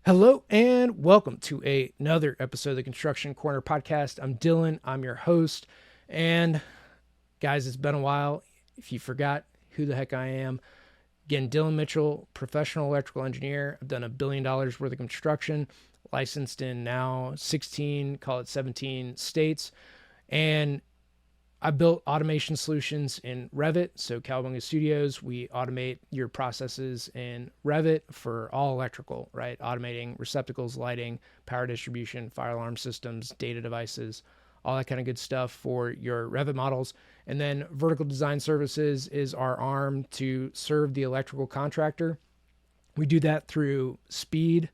Hello and welcome to another episode of the Construction Corner podcast. I'm Dylan. I'm your host. And guys, it's been a while. If you forgot who the heck I am, again, Dillon Mitchell, professional electrical engineer. I've done $1 billion worth of construction, licensed in now 16, call it 17 states. And I built automation solutions in Revit. So Cowabunga Studios, we automate your processes in Revit for all electrical, right? Automating receptacles, lighting, power distribution, fire alarm systems, data devices, all that kind of good stuff for your Revit models. And then Vertical Design Services is our arm to serve the electrical contractor. We do that through speed,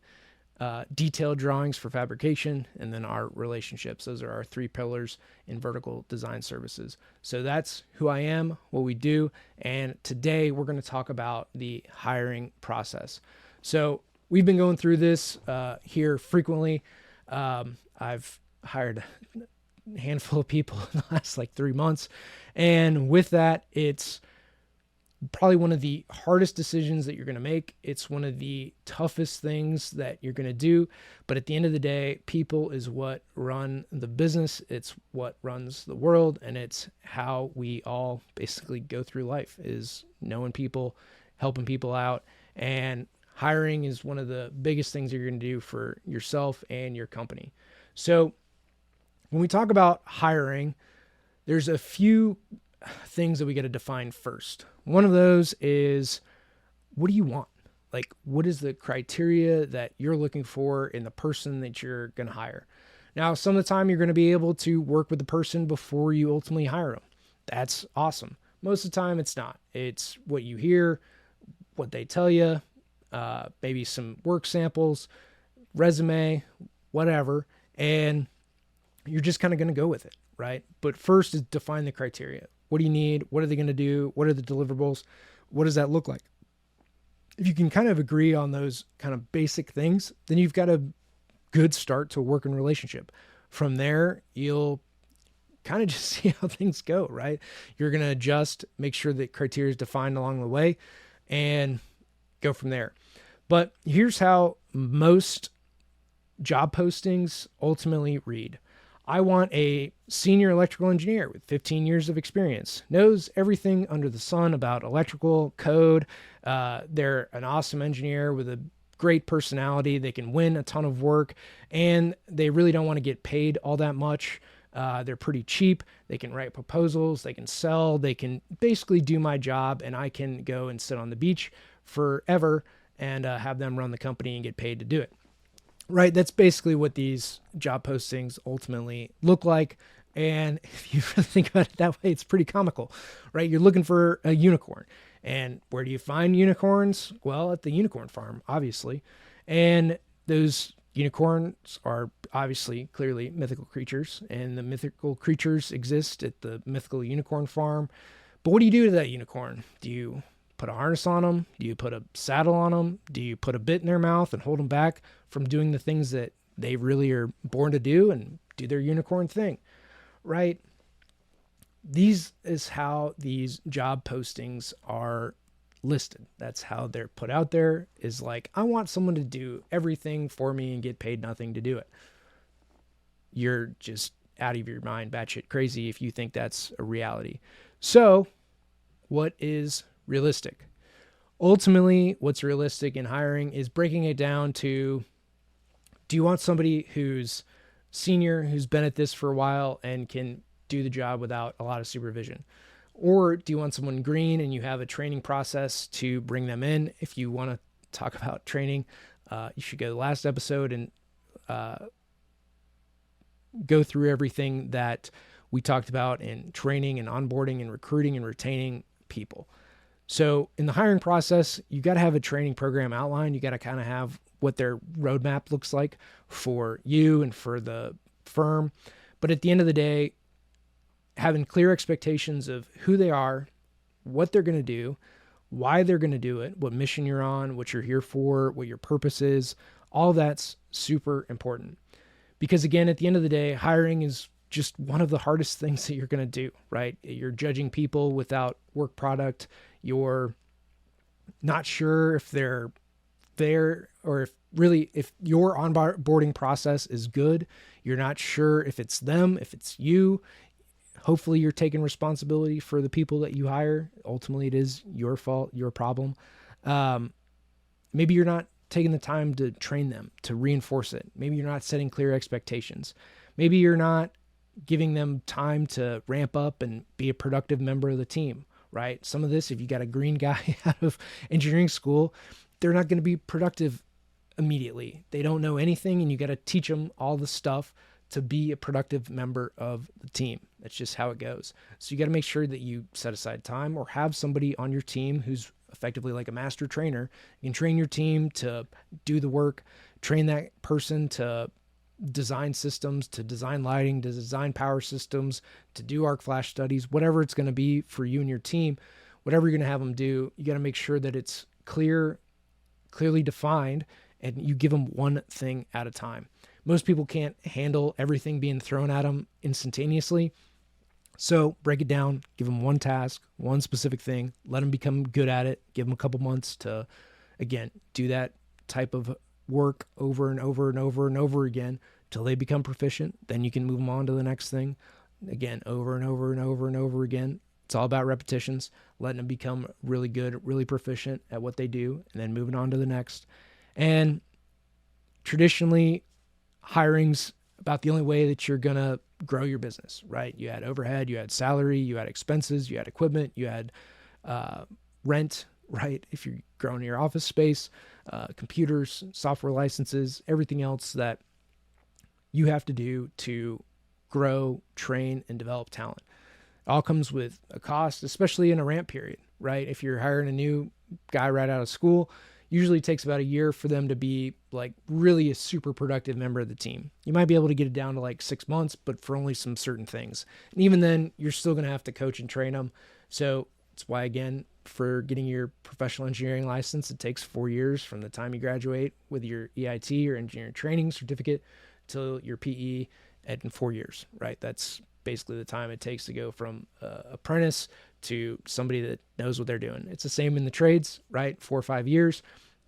detailed drawings for fabrication, and then our relationships. Those are our three pillars in vertical design services. So that's who I am, what we do. And today we're going to talk about the hiring process. So we've been going through this here frequently. I've hired a handful of people in the last 3 months. And with that, it's probably one of the hardest decisions that you're going to make. It's one of the toughest things that you're going to do. But at the end of the day, people is what run the business. It's what runs the world. And it's how we all basically go through life, is knowing people, helping people out. And hiring is one of the biggest things you're going to do for yourself and your company. So when we talk about hiring, there's a few things that we got to define first. One of those is, what do you want? What is the criteria that you're looking for in the person that you're going to hire? Now, some of the time you're going to be able to work with the person before you ultimately hire them. That's awesome. Most of the time it's not. It's what you hear, what they tell you, maybe some work samples, resume, whatever. And you're just kind of going to go with it, right? But first is define the criteria. What do you need? What are they going to do? What are the deliverables? What does that look like? If you can kind of agree on those kind of basic things, then you've got a good start to a working relationship. From there, you'll kind of just see how things go, right? You're going to adjust, make sure that criteria is defined along the way, and go from there. But here's how most job postings ultimately read. I want a senior electrical engineer with 15 years of experience, knows everything under the sun about electrical code. They're an awesome engineer with a great personality. They can win a ton of work, and they really don't want to get paid all that much. They're pretty cheap. They can write proposals. They can sell. They can basically do my job, and I can go and sit on the beach forever and have them run the company and get paid to do it. Right, that's basically what these job postings ultimately look like. And if you really think about it that way, it's pretty comical, right? You're looking for a unicorn. And where do you find unicorns? Well, at the unicorn farm, obviously. And those unicorns are obviously clearly mythical creatures. And the mythical creatures exist at the mythical unicorn farm. But what do you do to that unicorn? Do you put a harness on them? Do you put a saddle on them? Do you put a bit in their mouth and hold them back from doing the things that they really are born to do and do their unicorn thing, right? These is how these job postings are listed. That's how they're put out there, is I want someone to do everything for me and get paid nothing to do it. You're just out of your mind, batshit crazy if you think that's a reality. So what is realistic? Ultimately, what's realistic in hiring is breaking it down to, do you want somebody who's senior, who's been at this for a while and can do the job without a lot of supervision? Or do you want someone green and you have a training process to bring them in? If you want to talk about training, you should go to the last episode and go through everything that we talked about in training and onboarding and recruiting and retaining people. So in the hiring process, you got to have a training program outlined. You got to kind of have what their roadmap looks like for you and for the firm. But at the end of the day, having clear expectations of who they are, what they're going to do, why they're going to do it, what mission you're on, what you're here for, what your purpose is, all that's super important. Because again, at the end of the day, hiring is just one of the hardest things that you're going to do, right? You're judging people without work product. You're not sure if they're if your onboarding process is good, you're not sure if it's them, if it's you, hopefully you're taking responsibility for the people that you hire. Ultimately, it is your fault, your problem. Maybe you're not taking the time to train them, to reinforce it. Maybe you're not setting clear expectations. Maybe you're not giving them time to ramp up and be a productive member of the team, right? Some of this, if you got a green guy out of engineering school, they're not going to be productive immediately. They don't know anything, and you got to teach them all the stuff to be a productive member of the team. That's just how it goes. So you got to make sure that you set aside time or have somebody on your team who's effectively like a master trainer. You can train your team to do the work, train that person to design systems, to design lighting, to design power systems, to do arc flash studies, whatever it's going to be for you and your team, whatever you're going to have them do, you got to make sure that it's clearly defined, and you give them one thing at a time. Most people can't handle everything being thrown at them instantaneously. So break it down, give them one task, one specific thing, let them become good at it, give them a couple months to, again, do that type of work over and over and over and over again till they become proficient. Then you can move them on to the next thing. Again, over and over and over and over again. It's all about repetitions, letting them become really good, really proficient at what they do, and then moving on to the next. And traditionally, hiring's about the only way that you're going to grow your business, right? You had overhead, you had salary, you had expenses, you had equipment, you had rent, right? If you're growing your office space, computers, software licenses, everything else that you have to do to grow, train, and develop talent. It all comes with a cost, especially in a ramp period, right? If you're hiring a new guy right out of school, usually it takes about a year for them to be like really a super productive member of the team. You might be able to get it down to like 6 months, but for only some certain things. And even then, you're still going to have to coach and train them. So that's why, again, for getting your professional engineering license, it takes 4 years from the time you graduate with your EIT or engineering training certificate till your PE in 4 years, right? That's basically the time it takes to go from apprentice to somebody that knows what they're doing. It's the same in the trades, right? 4 or 5 years,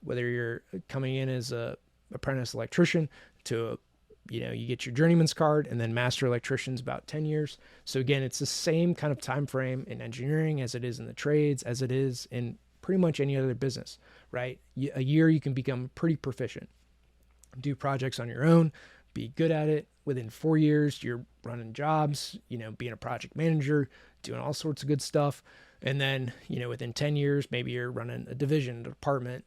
whether you're coming in as a apprentice electrician to, you get your journeyman's card, and then master electrician's about 10 years. So again, it's the same kind of time frame in engineering as it is in the trades, as it is in pretty much any other business, right? A year you can become pretty proficient, do projects on your own, be good at it. Within 4 years, you're running jobs, being a project manager, doing all sorts of good stuff. And then, within 10 years, maybe you're running a division, a department,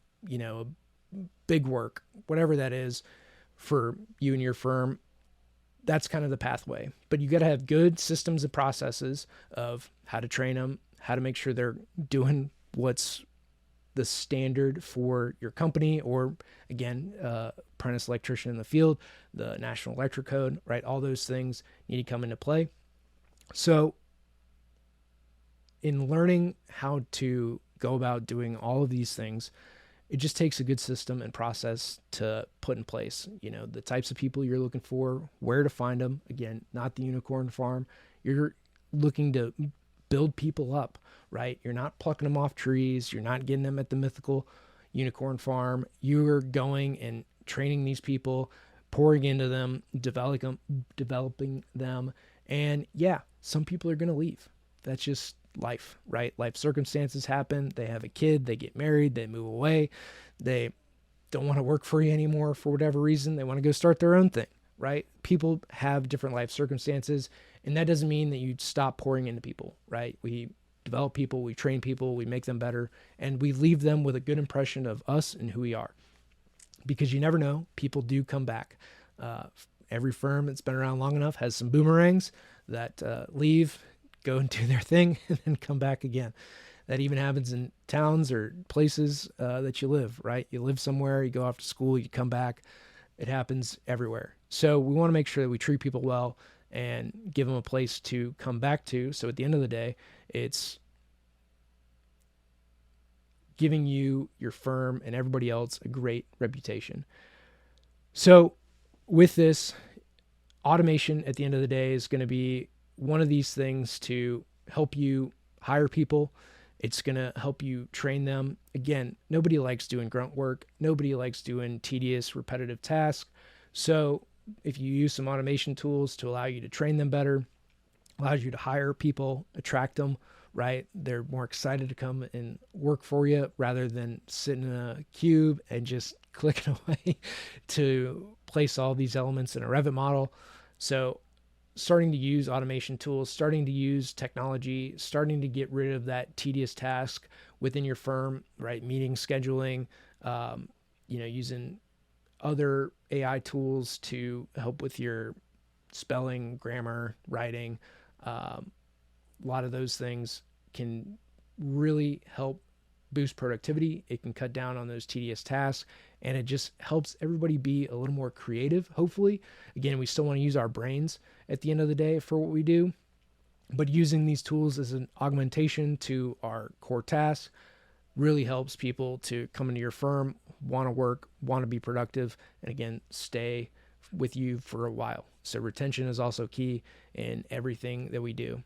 big work, whatever that is for you and your firm. That's kind of the pathway. But you got to have good systems and processes of how to train them, how to make sure they're doing what's the standard for your company, or again, apprentice electrician in the field, the National Electric Code, right? All those things need to come into play. So in learning how to go about doing all of these things, it just takes a good system and process to put in place. The types of people you're looking for, where to find them. Again, not the unicorn farm. You're looking to build people up, right? You're not plucking them off trees. You're not getting them at the mythical unicorn farm. You're going and training these people, pouring into them, developing them. And yeah, some people are going to leave. That's just life, right? Life circumstances happen. They have a kid, they get married, they move away. They don't want to work for you anymore for whatever reason. They want to go start their own thing, right? People have different life circumstances, and that doesn't mean that you stop pouring into people, right? We develop people, we train people, we make them better, and we leave them with a good impression of us and who we are. Because you never know, people do come back. Every firm that's been around long enough has some boomerangs that leave, go and do their thing, and then come back again. That even happens in towns or places that you live, right? You live somewhere, you go off to school, you come back. It happens everywhere. So we want to make sure that we treat people well and give them a place to come back to. So at the end of the day, it's giving you, your firm, and everybody else a great reputation. So with this, automation at the end of the day is going to be one of these things to help you hire people, It's going to help you train them. Again, nobody likes doing grunt work. Nobody likes doing tedious, repetitive tasks. So if you use some automation tools to allow you to train them better, allows you to hire people, attract them, right? They're more excited to come and work for you rather than sitting in a cube and just clicking away to place all these elements in a Revit model. So starting to use automation tools, starting to use technology, starting to get rid of that tedious task within your firm, right? Meeting scheduling, using other AI tools to help with your spelling, grammar, writing. A lot of those things can really help boost productivity. It can cut down on those tedious tasks, and it just helps everybody be a little more creative, hopefully. Again, we still want to use our brains at the end of the day for what we do, but using these tools as an augmentation to our core tasks really helps people to come into your firm, want to work, want to be productive, and again, stay with you for a while. So retention is also key in everything that we do.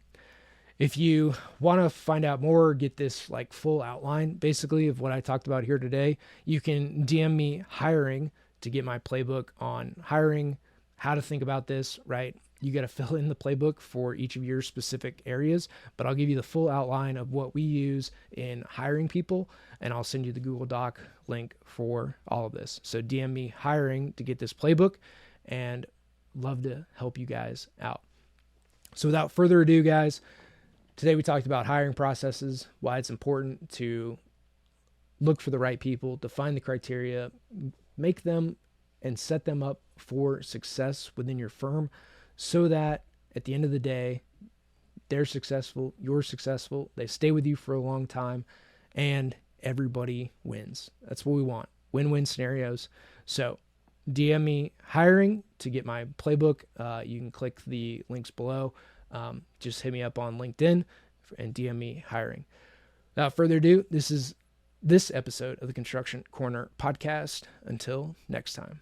If you want to find out more, get this like full outline basically of what I talked about here today, you can DM me hiring to get my playbook on hiring, how to think about this, right? You got to fill in the playbook for each of your specific areas, but I'll give you the full outline of what we use in hiring people, and I'll send you the Google Doc link for all of this. So DM me hiring to get this playbook, and love to help you guys out. So without further ado, guys, today we talked about hiring processes, why it's important to look for the right people, define the criteria, make them and set them up for success within your firm so that at the end of the day, they're successful, you're successful, they stay with you for a long time, and everybody wins. That's what we want, win-win scenarios. So DM me hiring to get my playbook. You can click the links below. Just hit me up on LinkedIn and DM me hiring. Without further ado, this is this episode of the Construction Corner podcast. Until next time.